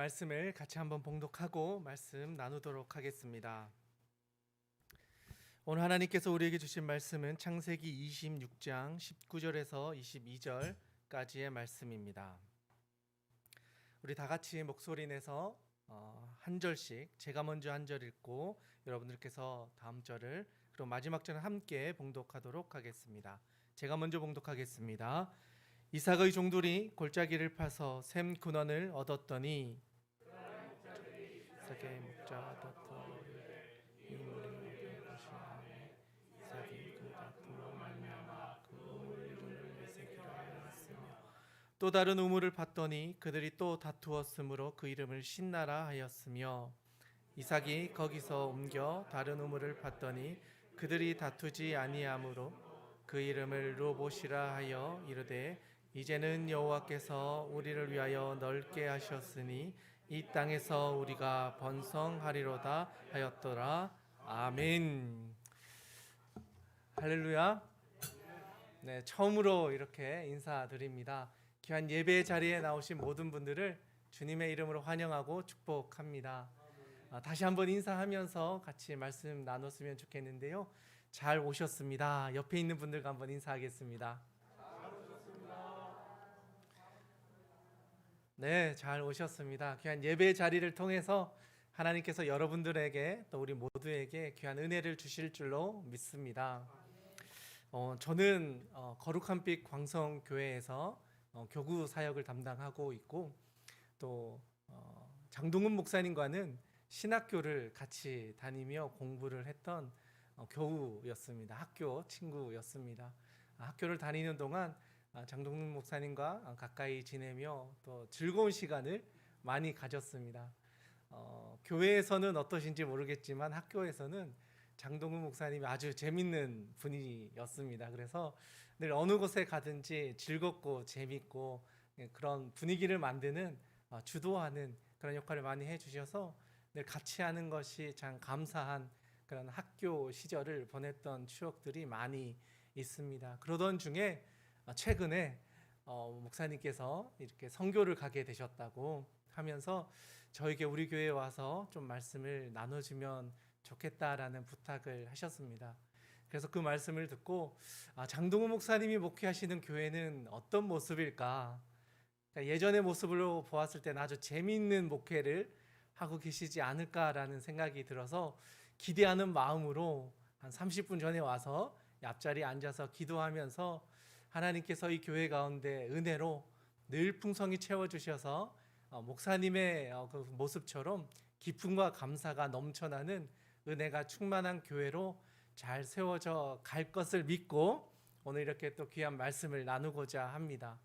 말씀을 같이 한번 봉독하고 말씀 나누도록 하겠습니다. 오늘 하나님께서 우리에게 주신 말씀은 창세기 26장 19절에서 22절까지의 말씀입니다. 우리 다 같이 목소리 내서 한 절씩, 제가 먼저 한 절 읽고 여러분들께서 다음 절을, 그리고 마지막 절은 함께 봉독하도록 하겠습니다. 제가 먼저 봉독하겠습니다. 이삭의 종들이 골짜기를 파서 샘 근원을 얻었더니 이삭의 목자가 다투어 이 물이 어디에 것이냐. 이삭이 그 다툼으로 말미암아 그 우물 이름을 에세기라 하였으며 또 다른 우물을 봤더니 그들이 또 다투었으므로 그 이름을 신나라 하였으며 이삭이 거기서 옮겨 다른 우물을 봤더니 그들이 다투지 아니하므로 그 이름을 르봇이라 하여 이르되 이제는 여호와께서 우리를 위하여 넓게 하셨으니 이 땅에서 우리가 번성하리로다 하였더라. 아멘. 할렐루야. 네, 처음으로 이렇게 인사드립니다. 귀한 예배 자리에 나오신 모든 분들을 주님의 이름으로 환영하고 축복합니다. 다시 한번 인사하면서 같이 말씀 나눴으면 좋겠는데요. 잘 오셨습니다. 옆에 있는 분들과 한번 인사하겠습니다. 네, 잘 오셨습니다. 귀한 예배 자리를 통해서 하나님께서 여러분들에게 또 우리 모두에게 귀한 은혜를 주실 줄로 믿습니다. 저는 거룩한빛 광성교회에서 교구 사역을 담당하고 있고 또 장동훈 목사님과는 신학교를 같이 다니며 공부를 했던 교우였습니다. 학교 친구였습니다. 학교를 다니는 동안 장동훈 목사님과 가까이 지내며 또 즐거운 시간을 많이 가졌습니다. 교회에서는 어떠신지 모르겠지만 학교에서는 장동훈 목사님이 아주 재밌는 분이었습니다. 그래서 늘 어느 곳에 가든지 즐겁고 재밌고 그런 분위기를 만드는 주도하는 그런 역할을 많이 해주셔서 늘 같이 하는 것이 참 감사한 그런 학교 시절을 보냈던 추억들이 많이 있습니다. 그러던 중에 최근에 목사님께서 이렇게 선교를 가게 되셨다고 하면서 저에게 우리 교회에 와서 좀 말씀을 나눠주면 좋겠다라는 부탁을 하셨습니다. 그래서 그 말씀을 듣고 장동훈 목사님이 목회하시는 교회는 어떤 모습일까? 그러니까 예전의 모습으로 보았을 때는 아주 재미있는 목회를 하고 계시지 않을까라는 생각이 들어서 기대하는 마음으로 한 30분 전에 와서 앞자리에 앉아서 기도하면서 하나님께서 이 교회 가운데 은혜로 늘 풍성히 채워주셔서 목사님의 그 모습처럼 기쁨과 감사가 넘쳐나는 은혜가 충만한 교회로 잘 세워져 갈 것을 믿고 오늘 이렇게 또 귀한 말씀을 나누고자 합니다.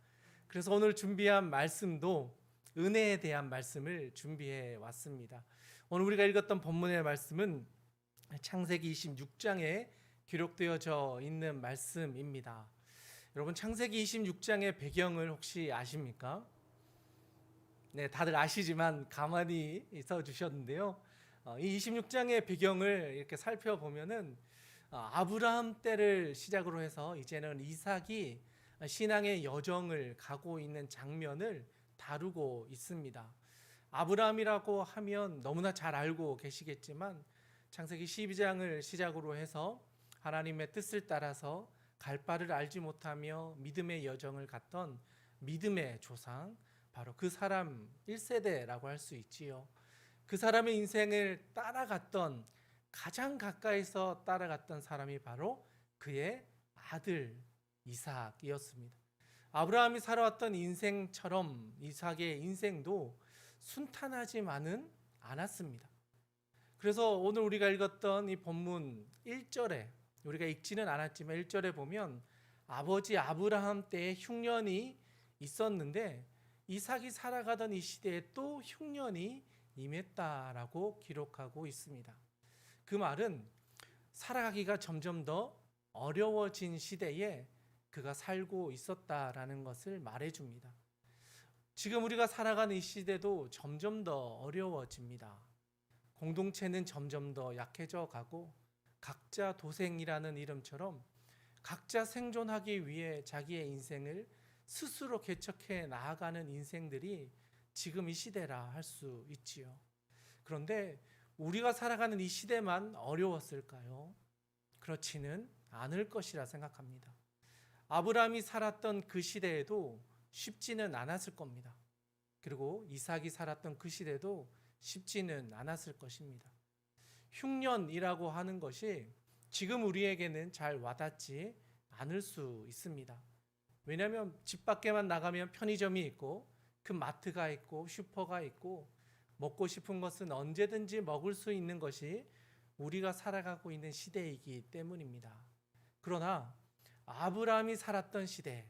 그래서 오늘 준비한 말씀도 은혜에 대한 말씀을 준비해 왔습니다. 오늘 우리가 읽었던 본문의 말씀은 창세기 26장에 기록되어져 있는 말씀입니다. 여러분, 창세기 26장의 배경을 혹시 아십니까? 네, 다들 아시지만 가만히 있어 주셨는데요. 이 26장의 배경을 이렇게 살펴보면은 아브라함 때를 시작으로 해서 이제는 이삭이 신앙의 여정을 가고 있는 장면을 다루고 있습니다. 아브라함이라고 하면 너무나 잘 알고 계시겠지만 창세기 12장을 시작으로 해서 하나님의 뜻을 따라서 갈 바를 알지 못하며 믿음의 여정을 갔던 믿음의 조상, 바로 그 사람 1세대라고 할 수 있지요. 그 사람의 인생을 따라갔던, 가장 가까이서 따라갔던 사람이 바로 그의 아들 이삭이었습니다. 아브라함이 살아왔던 인생처럼 이삭의 인생도 순탄하지만은 않았습니다. 그래서 오늘 우리가 읽었던 이 본문 1절에, 우리가 읽지는 않았지만 1절에 보면 아버지 아브라함 때에 흉년이 있었는데 이삭이 살아가던 이 시대에 또 흉년이 임했다라고 기록하고 있습니다. 그 말은 살아가기가 점점 더 어려워진 시대에 그가 살고 있었다라는 것을 말해줍니다. 지금 우리가 살아가는 이 시대도 점점 더 어려워집니다. 공동체는 점점 더 약해져 가고 각자 도생이라는 이름처럼 각자 생존하기 위해 자기의 인생을 스스로 개척해 나아가는 인생들이 지금 이 시대라 할 수 있지요. 그런데 우리가 살아가는 이 시대만 어려웠을까요? 그렇지는 않을 것이라 생각합니다. 아브라함이 살았던 그 시대에도 쉽지는 않았을 겁니다. 그리고 이삭이 살았던 그 시대도 쉽지는 않았을 것입니다. 흉년이라고 하는 것이 지금 우리에게는 잘 와닿지 않을 수 있습니다. 왜냐하면 집 밖에만 나가면 편의점이 있고 그 마트가 있고 슈퍼가 있고 먹고 싶은 것은 언제든지 먹을 수 있는 것이 우리가 살아가고 있는 시대이기 때문입니다. 그러나 아브라함이 살았던 시대,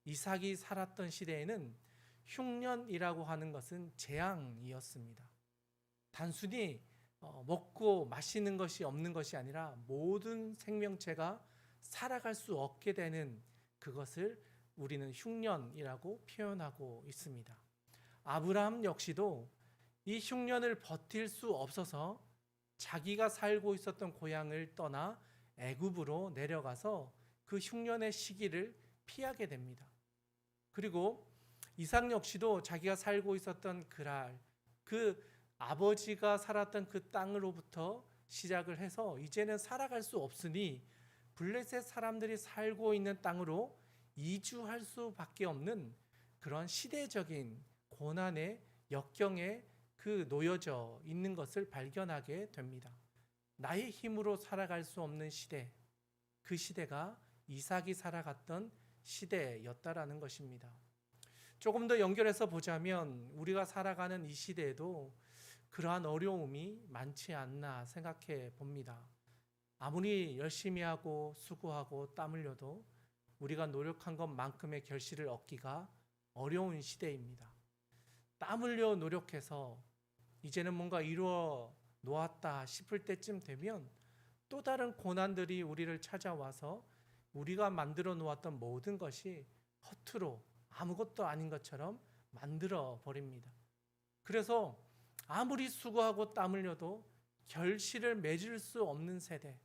이삭이 살았던 시대에는 흉년이라고 하는 것은 재앙이었습니다. 단순히 먹고 마시는 것이 없는 것이 아니라 모든 생명체가 살아갈 수 없게 되는 그것을 우리는 흉년이라고 표현하고 있습니다. 아브라함 역시도 이 흉년을 버틸 수 없어서 자기가 살고 있었던 고향을 떠나 애굽으로 내려가서 그 흉년의 시기를 피하게 됩니다. 그리고 이삭 역시도 자기가 살고 있었던 그랄, 그 아버지가 살았던 그 땅으로부터 시작을 해서 이제는 살아갈 수 없으니 블레셋 사람들이 살고 있는 땅으로 이주할 수밖에 없는 그런 시대적인 고난의 역경에 그 놓여져 있는 것을 발견하게 됩니다. 나의 힘으로 살아갈 수 없는 시대, 그 시대가 이삭이 살아갔던 시대였다라는 것입니다. 조금 더 연결해서 보자면 우리가 살아가는 이 시대에도 그러한 어려움이 많지 않나 생각해 봅니다. 아무리 열심히 하고 수고하고 땀 흘려도 우리가 노력한 것만큼의 결실을 얻기가 어려운 시대입니다. 땀 흘려 노력해서 이제는 뭔가 이루어 놓았다 싶을 때쯤 되면 또 다른 고난들이 우리를 찾아와서 우리가 만들어 놓았던 모든 것이 허투루 아무것도 아닌 것처럼 만들어 버립니다. 그래서 아무리 수고하고 땀 흘려도 결실을 맺을 수 없는 세대,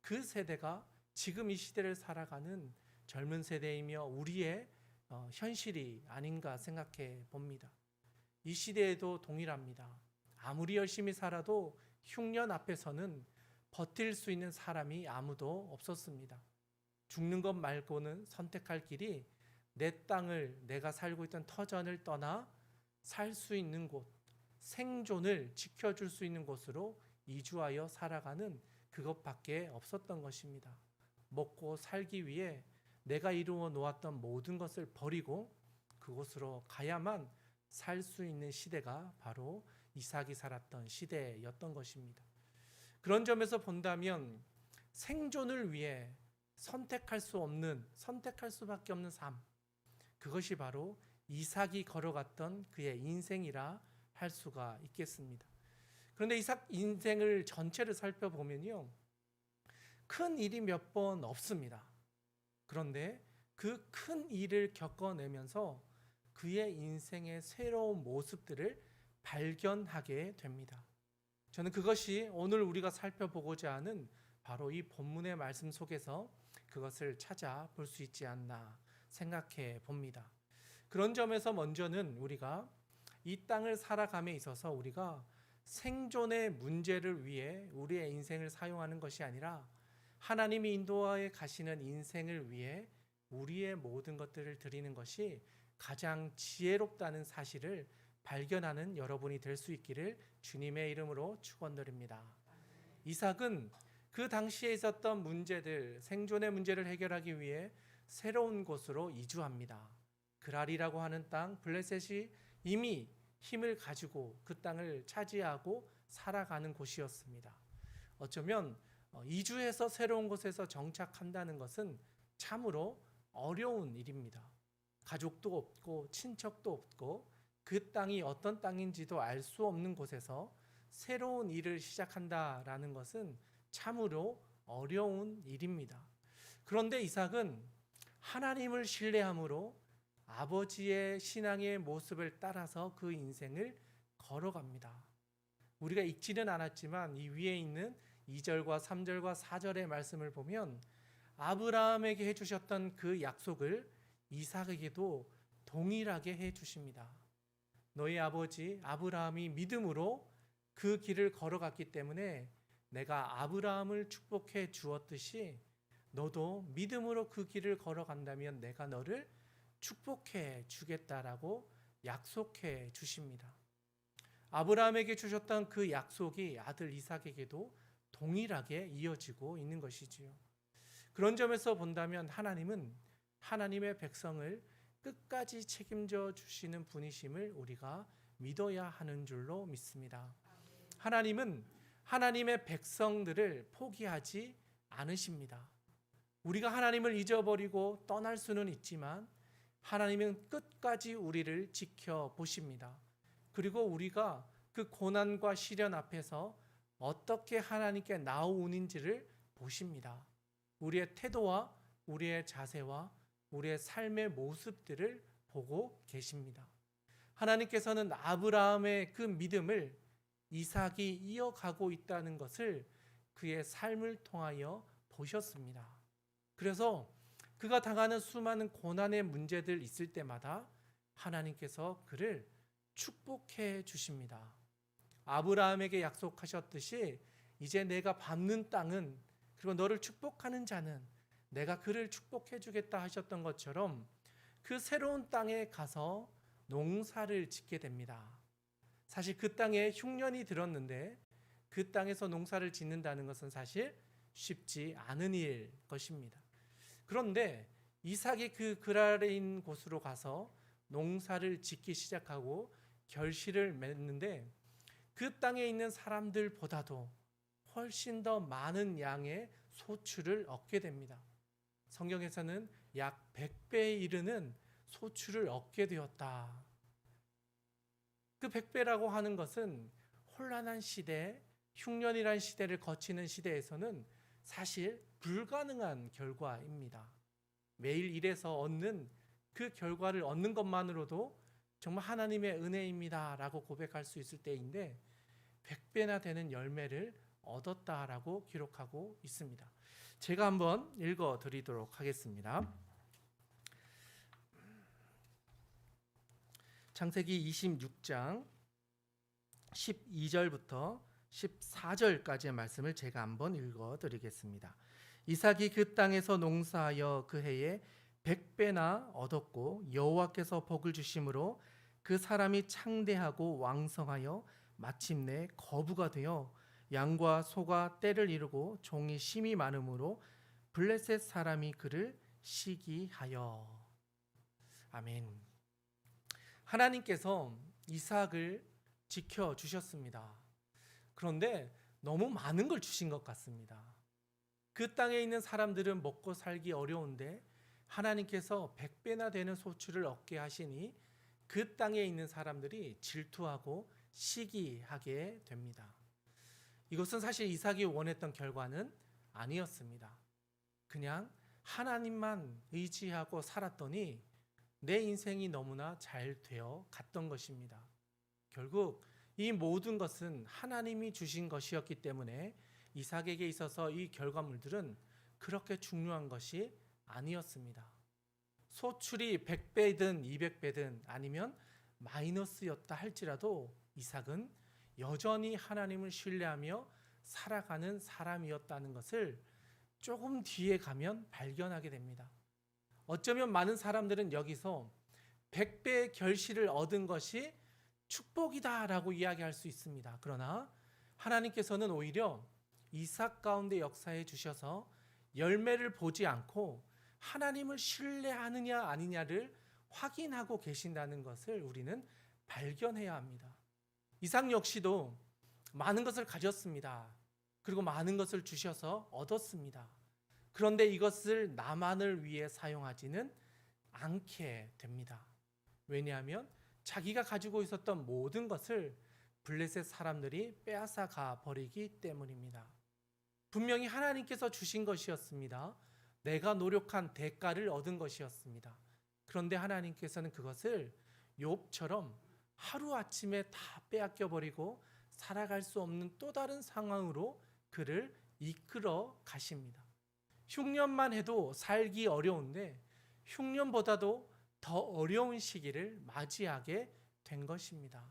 그 세대가 지금 이 시대를 살아가는 젊은 세대이며 우리의 현실이 아닌가 생각해 봅니다. 이 시대에도 동일합니다. 아무리 열심히 살아도 흉년 앞에서는 버틸 수 있는 사람이 아무도 없었습니다. 죽는 것 말고는 선택할 길이 내 땅을, 내가 살고 있던 터전을 떠나 살 수 있는 곳, 생존을 지켜줄 수 있는 곳으로 이주하여 살아가는 그것밖에 없었던 것입니다. 먹고 살기 위해 내가 이루어 놓았던 모든 것을 버리고 그곳으로 가야만 살 수 있는 시대가 바로 이삭이 살았던 시대였던 것입니다. 그런 점에서 본다면 생존을 위해 선택할 수밖에 없는 삶, 그것이 바로 이삭이 걸어갔던 그의 인생이라 할 수가 있겠습니다. 그런데 이삭 인생을 전체를 살펴보면요, 큰 일이 몇 번 없습니다. 그런데 그 큰 일을 겪어내면서 그의 인생의 새로운 모습들을 발견하게 됩니다. 저는 그것이 오늘 우리가 살펴보고자 하는 바로 이 본문의 말씀 속에서 그것을 찾아볼 수 있지 않나 생각해 봅니다. 그런 점에서 먼저는 우리가 이 땅을 살아감에 있어서 우리가 생존의 문제를 위해 우리의 인생을 사용하는 것이 아니라 하나님이 인도하여 가시는 인생을 위해 우리의 모든 것들을 드리는 것이 가장 지혜롭다는 사실을 발견하는 여러분이 될 수 있기를 주님의 이름으로 축원드립니다. 이삭은 그 당시에 있었던 문제들, 생존의 문제를 해결하기 위해 새로운 곳으로 이주합니다. 그랄이라고 하는 땅, 블레셋이 이미 힘을 가지고 그 땅을 차지하고 살아가는 곳이었습니다. 어쩌면 이주해서 새로운 곳에서 정착한다는 것은 참으로 어려운 일입니다. 가족도 없고 친척도 없고 그 땅이 어떤 땅인지도 알 수 없는 곳에서 새로운 일을 시작한다라는 것은 참으로 어려운 일입니다. 그런데 이삭은 하나님을 신뢰함으로 아버지의 신앙의 모습을 따라서 그 인생을 걸어갑니다. 우리가 읽지는 않았지만 이 위에 있는 2절과 3절과 4절의 말씀을 보면 아브라함에게 해주셨던 그 약속을 이삭에게도 동일하게 해주십니다. 너희 아버지 아브라함이 믿음으로 그 길을 걸어갔기 때문에 내가 아브라함을 축복해 주었듯이 너도 믿음으로 그 길을 걸어간다면 내가 너를 축복해 주겠다라고 약속해 주십니다. 아브라함에게 주셨던 그 약속이 아들 이삭에게도 동일하게 이어지고 있는 것이지요. 그런 점에서 본다면 하나님은 하나님의 백성을 끝까지 책임져 주시는 분이심을 우리가 믿어야 하는 줄로 믿습니다. 하나님은 하나님의 백성들을 포기하지 않으십니다. 우리가 하나님을 잊어버리고 떠날 수는 있지만 하나님은 끝까지 우리를 지켜보십니다. 그리고 우리가 그 고난과 시련 앞에서 어떻게 하나님께 나오는지를 보십니다. 우리의 태도와 우리의 자세와 우리의 삶의 모습들을 보고 계십니다. 하나님께서는 아브라함의 그 믿음을 이삭이 이어가고 있다는 것을 그의 삶을 통하여 보셨습니다. 그래서 그가 당하는 수많은 고난의 문제들 있을 때마다 하나님께서 그를 축복해 주십니다. 아브라함에게 약속하셨듯이 이제 내가 밟는 땅은, 그리고 너를 축복하는 자는 내가 그를 축복해 주겠다 하셨던 것처럼 그 새로운 땅에 가서 농사를 짓게 됩니다. 사실 그 땅에 흉년이 들었는데 그 땅에서 농사를 짓는다는 것은 사실 쉽지 않은 일 것입니다. 그런데 이삭이 그 그라레인 곳으로 가서 농사를 짓기 시작하고 결실을 맺는데 그 땅에 있는 사람들보다도 훨씬 더 많은 양의 소출을 얻게 됩니다. 성경에서는 약 100배에 이르는 소출을 얻게 되었다. 그 100배라고 하는 것은 혼란한 시대, 흉년이란 시대를 거치는 시대에서는 사실 불가능한 결과입니다. 매일 일해서 얻는 그 결과를 얻는 것만으로도 정말 하나님의 은혜입니다 라고 고백할 수 있을 때인데 100배나 되는 열매를 얻었다라고 기록하고 있습니다. 제가 한번 읽어 드리도록 하겠습니다. 창세기 26장 12절부터 14절까지의 말씀을 제가 한번 읽어 드리겠습니다. 이삭이 그 땅에서 농사하여 그 해에 100배나 얻었고 여호와께서 복을 주심으로 그 사람이 창대하고 왕성하여 마침내 거부가 되어 양과 소가 떼를 이루고 종이 심이 많으므로 블레셋 사람이 그를 시기하여. 아멘. 하나님께서 이삭을 지켜주셨습니다. 그런데 너무 많은 걸 주신 것 같습니다. 그 땅에 있는 사람들은 먹고 살기 어려운데 하나님께서 100배나 되는 소출을 얻게 하시니 그 땅에 있는 사람들이 질투하고 시기하게 됩니다. 이것은 사실 이삭이 원했던 결과는 아니었습니다. 그냥 하나님만 의지하고 살았더니 내 인생이 너무나 잘 되어 갔던 것입니다. 결국 이 모든 것은 하나님이 주신 것이었기 때문에 이삭에게 있어서 이 결과물들은 그렇게 중요한 것이 아니었습니다. 소출이 100배든 200배든 아니면 마이너스였다 할지라도 이삭은 여전히 하나님을 신뢰하며 살아가는 사람이었다는 것을 조금 뒤에 가면 발견하게 됩니다. 어쩌면 많은 사람들은 여기서 100배의 결실을 얻은 것이 축복이다라고 이야기할 수 있습니다. 그러나 하나님께서는 오히려 이삭 가운데 역사해 주셔서 열매를 보지 않고 하나님을 신뢰하느냐 아니냐를 확인하고 계신다는 것을 우리는 발견해야 합니다. 이삭 역시도 많은 것을 가졌습니다. 그리고 많은 것을 주셔서 얻었습니다. 그런데 이것을 나만을 위해 사용하지는 않게 됩니다. 왜냐하면 자기가 가지고 있었던 모든 것을 블레셋 사람들이 빼앗아가 버리기 때문입니다. 분명히 하나님께서 주신 것이었습니다. 내가 노력한 대가를 얻은 것이었습니다. 그런데 하나님께서는 그것을 욥처럼 하루아침에 다 빼앗겨 버리고 살아갈 수 없는 또 다른 상황으로 그를 이끌어 가십니다. 흉년만 해도 살기 어려운데 흉년보다도 더 어려운 시기를 맞이하게 된 것입니다.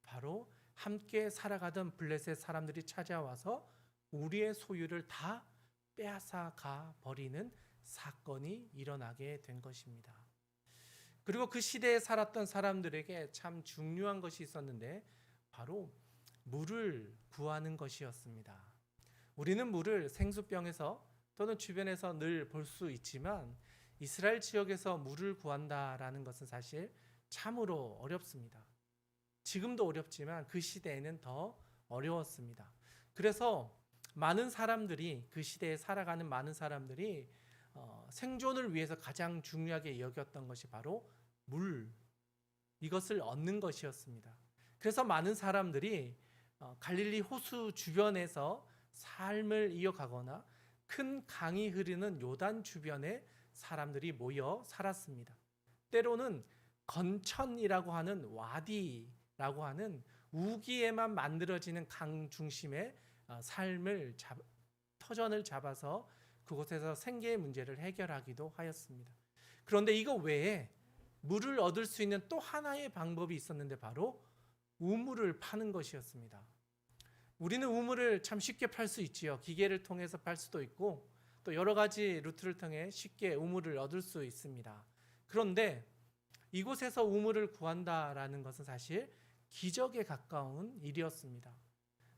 바로 함께 살아가던 블레셋 사람들이 찾아와서 우리의 소유를 다 빼앗아 가 버리는 사건이 일어나게 된 것입니다. 그리고 그 시대에 살았던 사람들에게 참 중요한 것이 있었는데 바로 물을 구하는 것이었습니다. 우리는 물을 생수병에서 또는 주변에서 늘 볼 수 있지만 이스라엘 지역에서 물을 구한다라는 것은 사실 참으로 어렵습니다. 지금도 어렵지만 그 시대에는 더 어려웠습니다. 그래서 많은 사람들이, 그 시대에 살아가는 많은 사람들이 생존을 위해서 가장 중요하게 여겼던 것이 바로 물, 이것을 얻는 것이었습니다. 그래서 많은 사람들이 갈릴리 호수 주변에서 삶을 이어가거나 큰 강이 흐르는 요단 주변에 사람들이 모여 살았습니다. 때로는 건천이라고 하는 와디라고 하는 우기에만 만들어지는 강 중심의 터전을 잡아서 그곳에서 생계의 문제를 해결하기도 하였습니다. 그런데 이거 외에 물을 얻을 수 있는 또 하나의 방법이 있었는데 바로 우물을 파는 것이었습니다. 우리는 우물을 참 쉽게 팔 수 있지요. 기계를 통해서 팔 수도 있고 또 여러 가지 루트를 통해 쉽게 우물을 얻을 수 있습니다. 그런데 이곳에서 우물을 구한다라는 것은 사실 기적에 가까운 일이었습니다.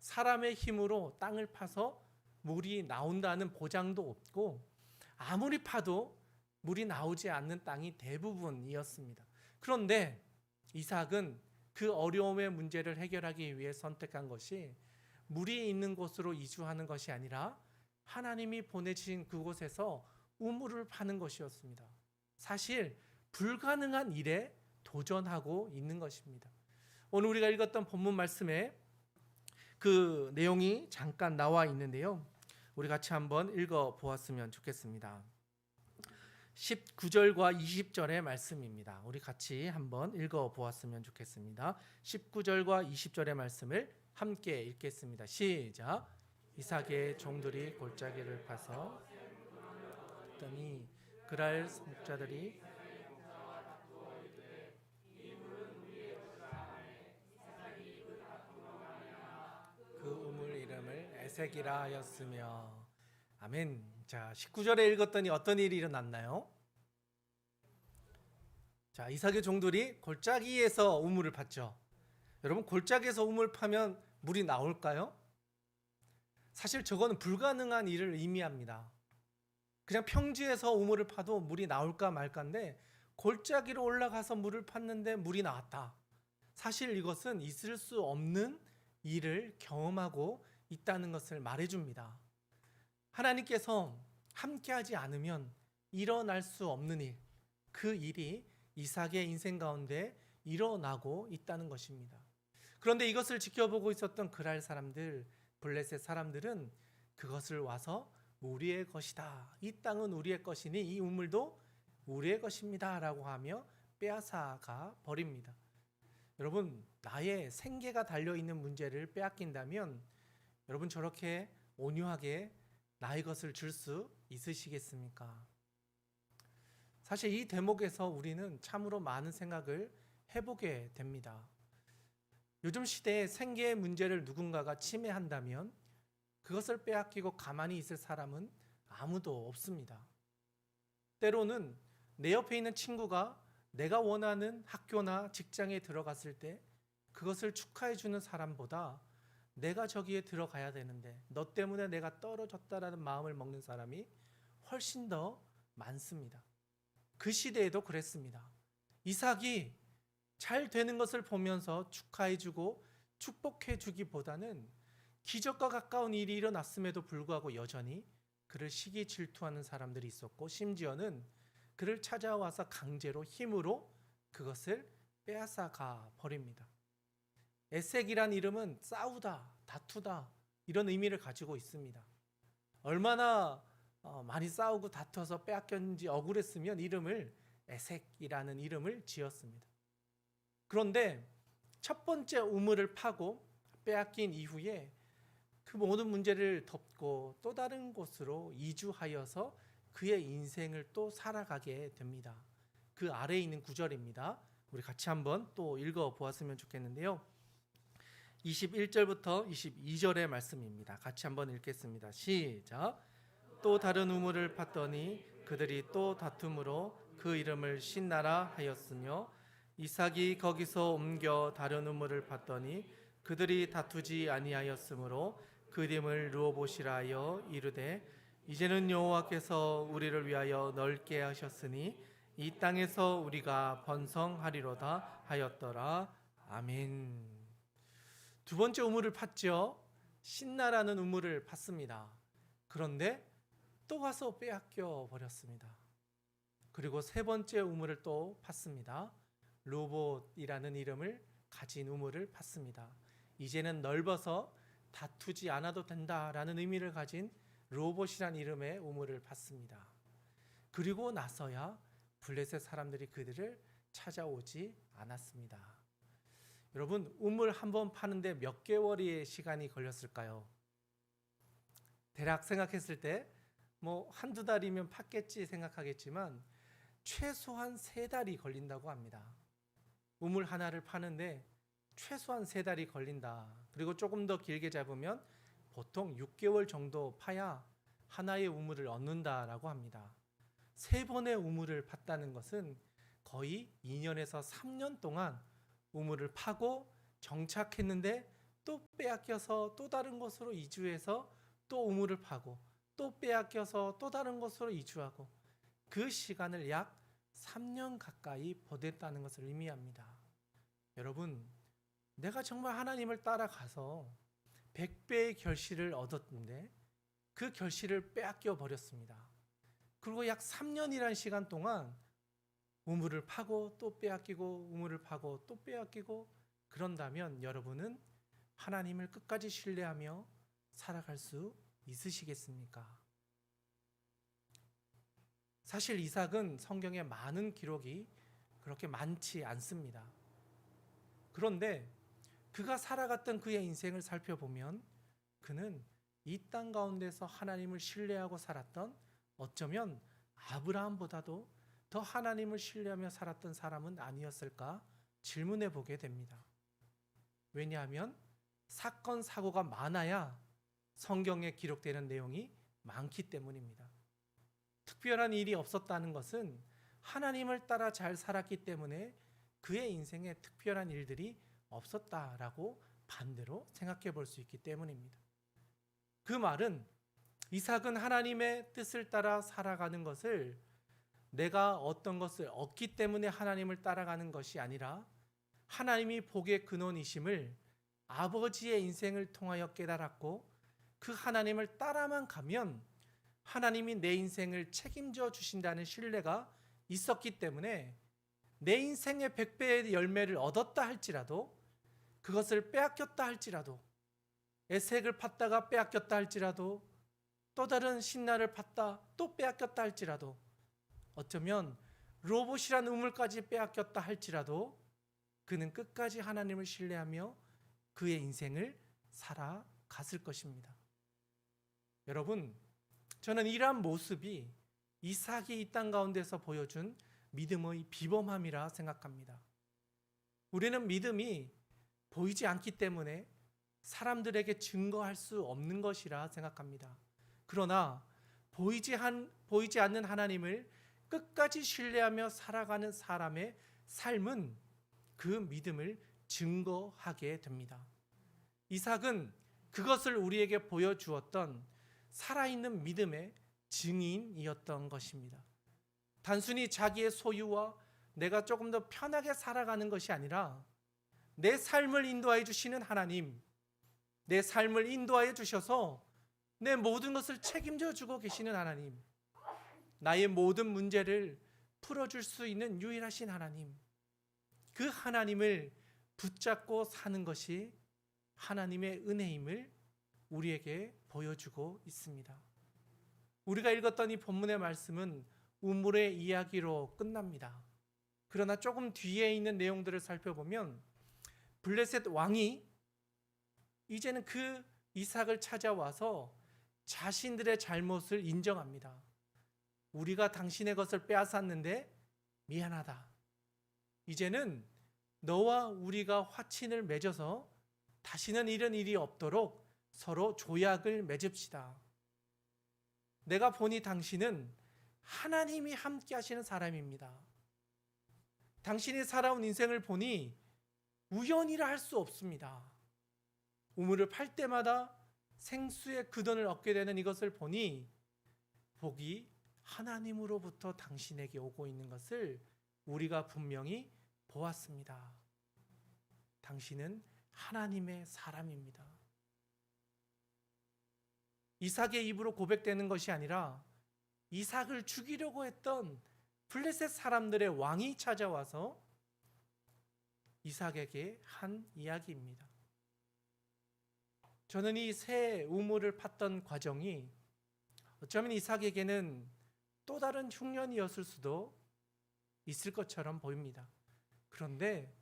사람의 힘으로 땅을 파서 물이 나온다는 보장도 없고 아무리 파도 물이 나오지 않는 땅이 대부분이었습니다. 그런데 이삭은 그 어려움의 문제를 해결하기 위해 선택한 것이 물이 있는 곳으로 이주하는 것이 아니라 하나님이 보내신 그곳에서 우물을 파는 것이었습니다. 사실 불가능한 일에 도전하고 있는 것입니다. 오늘 우리가 읽었던 본문 말씀에 그 내용이 잠깐 나와 있는데요. 우리 같이 한번 읽어 보았으면 좋겠습니다. 19절과 20절의 말씀입니다. 우리 같이 한번 읽어 보았으면 좋겠습니다. 19절과 20절의 말씀을 함께 읽겠습니다. 시작. 이삭의 종들이 골짜기를 파서 했더니 그랄 목자들이 그 우물 이름을 에색이라 하였으며. 아멘. 자, 19절에 읽었더니 어떤 일이 일어났나요? 자, 이삭의 종들이 골짜기에서 우물을 팠죠. 여러분, 골짜기에서 우물 파면 물이 나올까요? 사실 저거는 불가능한 일을 의미합니다. 그냥 평지에서 우물을 파도 물이 나올까 말까인데 골짜기로 올라가서 물을 팠는데 물이 나왔다. 사실 이것은 있을 수 없는 일을 경험하고 있다는 것을 말해줍니다. 하나님께서 함께하지 않으면 일어날 수 없는 일, 그 일이 이삭의 인생 가운데 일어나고 있다는 것입니다. 그런데 이것을 지켜보고 있었던 그랄 사람들, 블레셋 사람들은 그것을 와서 우리의 것이다, 이 땅은 우리의 것이니 이 우물도 우리의 것입니다 라고 하며 빼앗아가 버립니다. 여러분, 나의 생계가 달려있는 문제를 빼앗긴다면 여러분 저렇게 온유하게 나의 것을 줄 수 있으시겠습니까? 사실 이 대목에서 우리는 참으로 많은 생각을 해보게 됩니다. 요즘 시대에 생계의 문제를 누군가가 침해한다면 그것을 빼앗기고 가만히 있을 사람은 아무도 없습니다. 때로는 내 옆에 있는 친구가 내가 원하는 학교나 직장에 들어갔을 때 그것을 축하해 주는 사람보다 내가 저기에 들어가야 되는데 너 때문에 내가 떨어졌다라는 마음을 먹는 사람이 훨씬 더 많습니다. 그 시대에도 그랬습니다. 이삭이 잘 되는 것을 보면서 축하해 주고 축복해 주기보다는 기적과 가까운 일이 일어났음에도 불구하고 여전히 그를 시기 질투하는 사람들이 있었고 심지어는 그를 찾아와서 강제로 힘으로 그것을 빼앗아가 버립니다. 에색이란 이름은 싸우다, 다투다 이런 의미를 가지고 있습니다. 얼마나 많이 싸우고 다투어서 빼앗겼는지 억울했으면 이름을 에색이라는 이름을 지었습니다. 그런데 첫 번째 우물을 파고 빼앗긴 이후에 그 모든 문제를 덮고 또 다른 곳으로 이주하여서 그의 인생을 또 살아가게 됩니다. 그 아래에 있는 구절입니다. 우리 같이 한번 또 읽어 보았으면 좋겠는데요. 21절부터 22절의 말씀입니다. 같이 한번 읽겠습니다. 시작. 또 다른 우물을 팠더니 그들이 또 다툼으로 그 이름을 신나라 하였으며 이삭이 거기서 옮겨 다른 우물을 팠더니 그들이 다투지 아니하였으므로 그 이름을 르호봇이라 하여 이르되 이제는 여호와께서 우리를 위하여 넓게 하셨으니 이 땅에서 우리가 번성하리로다 하였더라. 아멘. 두 번째 우물을 팠죠. 신나라는 우물을 팠습니다. 그런데 또 가서 빼앗겨 버렸습니다. 그리고 세 번째 우물을 또 팠습니다. 르호봇이라는 이름을 가진 우물을 팠습니다. 이제는 넓어서 다투지 않아도 된다라는 의미를 가진 르호봇이라는 이름의 우물을 팠습니다. 그리고 나서야 블레셋 사람들이 그들을 찾아오지 않았습니다. 여러분, 우물 한 번 파는데 몇 개월의 시간이 걸렸을까요? 대략 생각했을 때 한두 달이면 팠겠지 생각하겠지만 최소한 3달이 걸린다고 합니다. 우물 하나를 파는데 최소한 3달이 걸린다. 그리고 조금 더 길게 잡으면 보통 6개월 정도 파야 하나의 우물을 얻는다라고 합니다. 3번의 우물을 팠다는 것은 거의 2년에서 3년 동안 우물을 파고 정착했는데 또 빼앗겨서 또 다른 곳으로 이주해서 또 우물을 파고 또 빼앗겨서 또 다른 곳으로 이주하고 그 시간을 약 3년 가까이 보냈다는 것을 의미합니다. 여러분, 내가 정말 하나님을 따라가서 100배의 결실을 얻었는데 그 결실을 빼앗겨 버렸습니다. 그리고 약 3년이라는 시간 동안 우물을 파고 또 빼앗기고 우물을 파고 또 빼앗기고 그런다면 여러분은 하나님을 끝까지 신뢰하며 살아갈 수 있으시겠습니까? 사실 이삭은 성경에 많은 기록이 그렇게 많지 않습니다. 그런데 그가 살아갔던 그의 인생을 살펴보면 그는 이 땅 가운데서 하나님을 신뢰하고 살았던 어쩌면 아브라함보다도 더 하나님을 신뢰하며 살았던 사람은 아니었을까 질문해 보게 됩니다. 왜냐하면 사건, 사고가 많아야 성경에 기록되는 내용이 많기 때문입니다. 특별한 일이 없었다는 것은 하나님을 따라 잘 살았기 때문에 그의 인생에 특별한 일들이 없었다라고 반대로 생각해 볼 수 있기 때문입니다. 그 말은 이삭은 하나님의 뜻을 따라 살아가는 것을 내가 어떤 것을 얻기 때문에 하나님을 따라가는 것이 아니라 하나님이 복의 근원이심을 아버지의 인생을 통하여 깨달았고 그 하나님을 따라만 가면 하나님이 내 인생을 책임져 주신다는 신뢰가 있었기 때문에 내 인생의 100배의 열매를 얻었다 할지라도 그것을 빼앗겼다 할지라도 에색을 팠다가 빼앗겼다 할지라도 또 다른 신나를 팠다 또 빼앗겼다 할지라도 어쩌면 르호봇이란 우물까지 빼앗겼다 할지라도 그는 끝까지 하나님을 신뢰하며 그의 인생을 살아갔을 것입니다. 여러분, 저는 이러한 모습이 이삭이 이 땅 가운데서 보여준 믿음의 비범함이라 생각합니다. 우리는 믿음이 보이지 않기 때문에 사람들에게 증거할 수 없는 것이라 생각합니다. 그러나 보이지 않는 하나님을 끝까지 신뢰하며 살아가는 사람의 삶은 그 믿음을 증거하게 됩니다. 이삭은 그것을 우리에게 보여주었던 살아있는 믿음의 증인이었던 것입니다. 단순히 자기의 소유와 내가 조금 더 편하게 살아가는 것이 아니라 내 삶을 인도하여 주시는 하나님, 내 삶을 인도하여 주셔서 내 모든 것을 책임져 주고 계시는 하나님, 나의 모든 문제를 풀어줄 수 있는 유일하신 하나님, 그 하나님을 붙잡고 사는 것이 하나님의 은혜임을 우리에게 보여주고 있습니다. 우리가 읽었던 이 본문의 말씀은 우물의 이야기로 끝납니다. 그러나 조금 뒤에 있는 내용들을 살펴보면 블레셋 왕이 이제는 그 이삭을 찾아와서 자신들의 잘못을 인정합니다. 우리가 당신의 것을 빼앗았는데 미안하다. 이제는 너와 우리가 화친을 맺어서 다시는 이런 일이 없도록 서로 조약을 맺읍시다. 내가 보니 당신은 하나님이 함께 하시는 사람입니다. 당신이 살아온 인생을 보니 우연이라 할 수 없습니다. 우물을 팔 때마다 생수의 그 돈을 얻게 되는 이것을 보니 복이 하나님으로부터 당신에게 오고 있는 것을 우리가 분명히 보았습니다. 당신은 하나님의 사람입니다. 이삭의 입으로 고백되는 것이 아니라 이삭을 죽이려고 했던 블레셋 사람들의 왕이 찾아와서 이삭에게 한 이야기입니다. 저는 이 새 우물을 팠던 과정이 어쩌면 이삭에게는 또 다른 흉년이었을 수도 있을 것처럼 보입니다. 그런데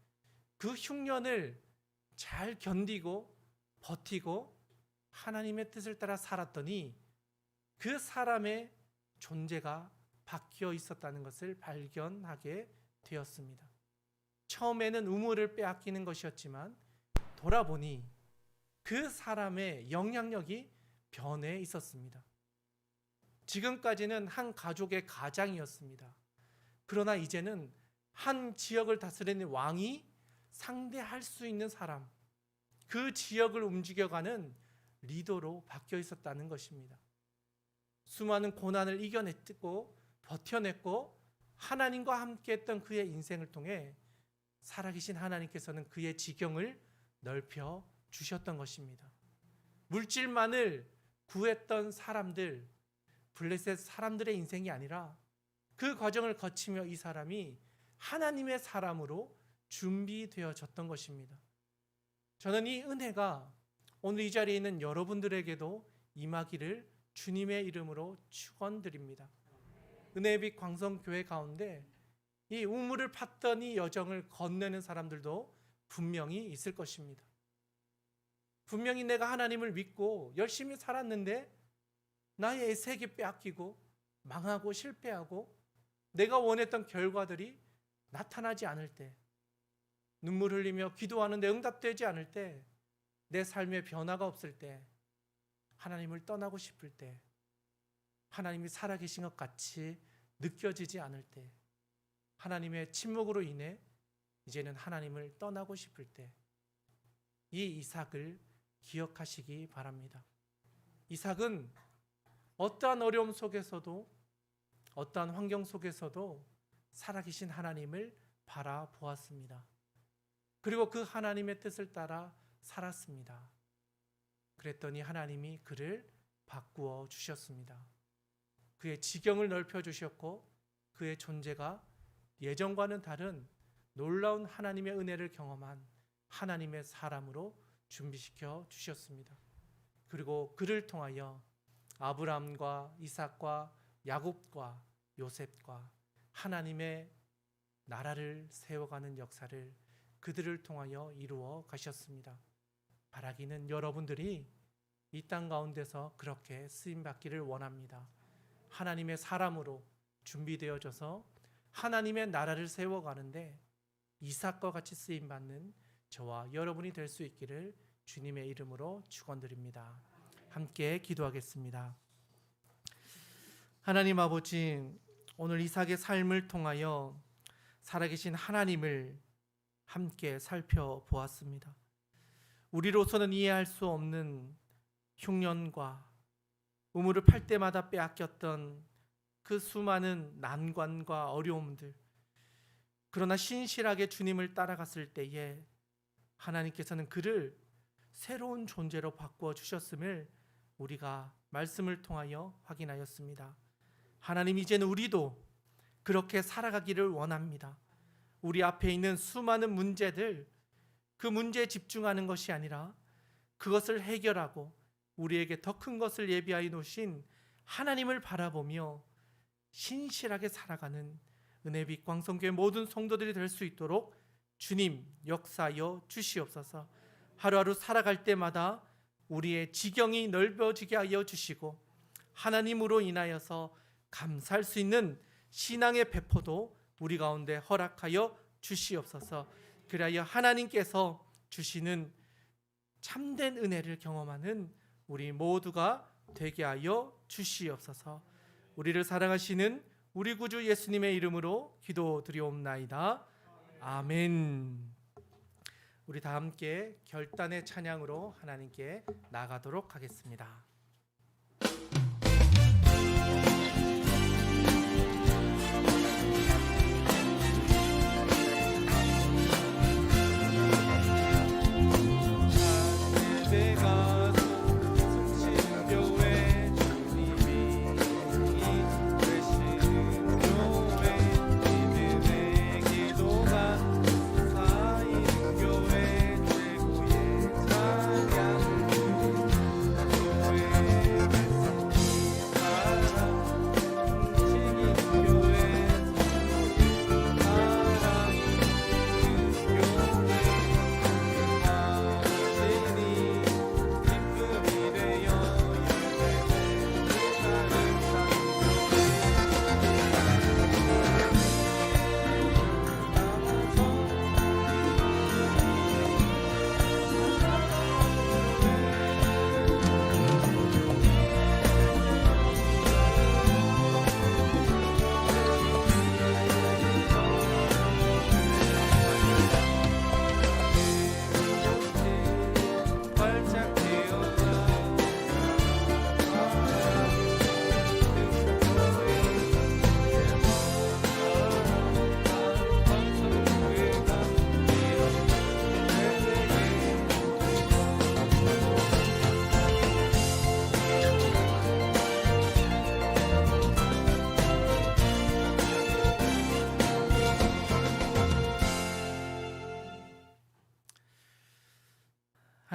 그 흉년을 잘 견디고 버티고 하나님의 뜻을 따라 살았더니 그 사람의 존재가 바뀌어 있었다는 것을 발견하게 되었습니다. 처음에는 우물을 빼앗기는 것이었지만 돌아보니 그 사람의 영향력이 변해 있었습니다. 지금까지는 한 가족의 가장이었습니다. 그러나 이제는 한 지역을 다스리는 왕이 상대할 수 있는 사람, 그 지역을 움직여가는 리더로 바뀌어 있었다는 것입니다. 수많은 고난을 이겨냈고 버텨냈고 하나님과 함께했던 그의 인생을 통해 살아계신 하나님께서는 그의 지경을 넓혀 주셨던 것입니다. 물질만을 구했던 사람들, 블레셋 사람들의 인생이 아니라 그 과정을 거치며 이 사람이 하나님의 사람으로 준비되어졌던 것입니다. 저는 이 은혜가 오늘 이 자리에 있는 여러분들에게도 임하기를 주님의 이름으로 축원드립니다. 은혜의 빛 광성교회 가운데 이 우물을 팠던 이 여정을 건너는 사람들도 분명히 있을 것입니다. 분명히 내가 하나님을 믿고 열심히 살았는데 나의 애색이 빼앗기고 망하고 실패하고 내가 원했던 결과들이 나타나지 않을 때, 눈물 흘리며 기도하는데 응답되지 않을 때, 내 삶에 변화가 없을 때, 하나님을 떠나고 싶을 때, 하나님이 살아계신 것 같이 느껴지지 않을 때, 하나님의 침묵으로 인해 이제는 하나님을 떠나고 싶을 때, 이 이삭을 기억하시기 바랍니다. 이삭은 어떠한 어려움 속에서도 어떠한 환경 속에서도 살아계신 하나님을 바라보았습니다. 그리고 그 하나님의 뜻을 따라 살았습니다. 그랬더니 하나님이 그를 바꾸어 주셨습니다. 그의 지경을 넓혀 주셨고 그의 존재가 예전과는 다른 놀라운 하나님의 은혜를 경험한 하나님의 사람으로 준비시켜 주셨습니다. 그리고 그를 통하여 아브라함과 이삭과 야곱과 요셉과 하나님의 나라를 세워가는 역사를 그들을 통하여 이루어 가셨습니다. 바라기는 여러분들이 이 땅 가운데서 그렇게 쓰임받기를 원합니다. 하나님의 사람으로 준비되어져서 하나님의 나라를 세워가는데 이삭과 같이 쓰임받는 저와 여러분이 될 수 있기를 주님의 이름으로 축원드립니다. 함께 기도하겠습니다. 하나님 아버지, 오늘 이삭의 삶을 통하여 살아계신 하나님을 함께 살펴보았습니다. 우리로서는 이해할 수 없는 흉년과 우물을 팔 때마다 빼앗겼던 그 수많은 난관과 어려움들, 그러나 신실하게 주님을 따라갔을 때에 하나님께서는 그를 새로운 존재로 바꾸어 주셨음을 우리가 말씀을 통하여 확인하였습니다. 하나님, 이제는 우리도 그렇게 살아가기를 원합니다. 우리 앞에 있는 수많은 문제들, 그 문제에 집중하는 것이 아니라 그것을 해결하고 우리에게 더 큰 것을 예비하여 놓으신 하나님을 바라보며 신실하게 살아가는 은혜빛 광성교회 모든 성도들이 될 수 있도록 주님 역사하여 주시옵소서. 하루하루 살아갈 때마다 우리의 지경이 넓어지게 하여 주시고 하나님으로 인하여서 감사할 수 있는 신앙의 배포도 우리 가운데 허락하여 주시옵소서. 그리하여 하나님께서 주시는 참된 은혜를 경험하는 우리 모두가 되게 하여 주시옵소서. 우리를 사랑하시는 우리 구주 예수님의 이름으로 기도드리옵나이다. 아멘. 우리 다 함께 결단의 찬양으로 하나님께 나가도록 하겠습니다.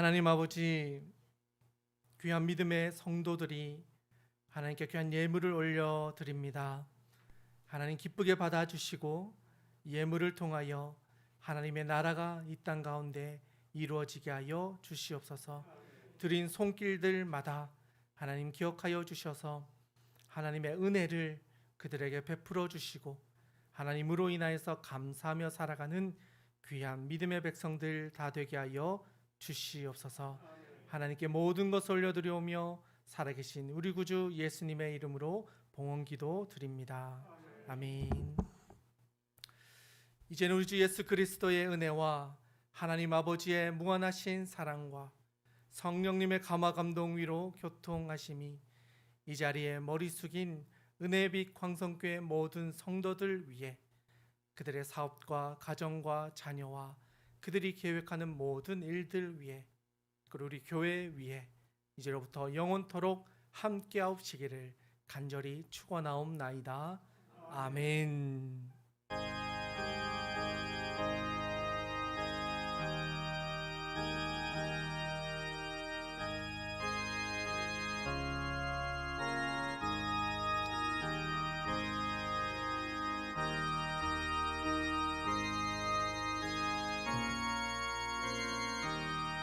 하나님 아버지, 귀한 믿음의 성도들이 하나님께 귀한 예물을 올려드립니다. 하나님 기쁘게 받아주시고 예물을 통하여 하나님의 나라가 이 땅 가운데 이루어지게 하여 주시옵소서. 드린 손길들마다 하나님 기억하여 주셔서 하나님의 은혜를 그들에게 베풀어 주시고 하나님으로 인하여서 감사하며 살아가는 귀한 믿음의 백성들 다 되게 하여 주시옵소서. 하나님께 모든 것을 올려드리오며 살아계신 우리 구주 예수님의 이름으로 봉헌기도 드립니다. 아멘. 이제는 우리 주 예수 그리스도의 은혜와 하나님 아버지의 무한하신 사랑과 성령님의 감화 감동 위로 교통하심이 이 자리에 머리 숙인 은혜빛 광성교회 모든 성도들 위해 그들의 사업과 가정과 자녀와 그들이 계획하는 모든 일들 위해 그리고 우리 교회 위에 이제로부터 영원토록 함께하옵시기를 간절히 축원하옵나이다. 아멘.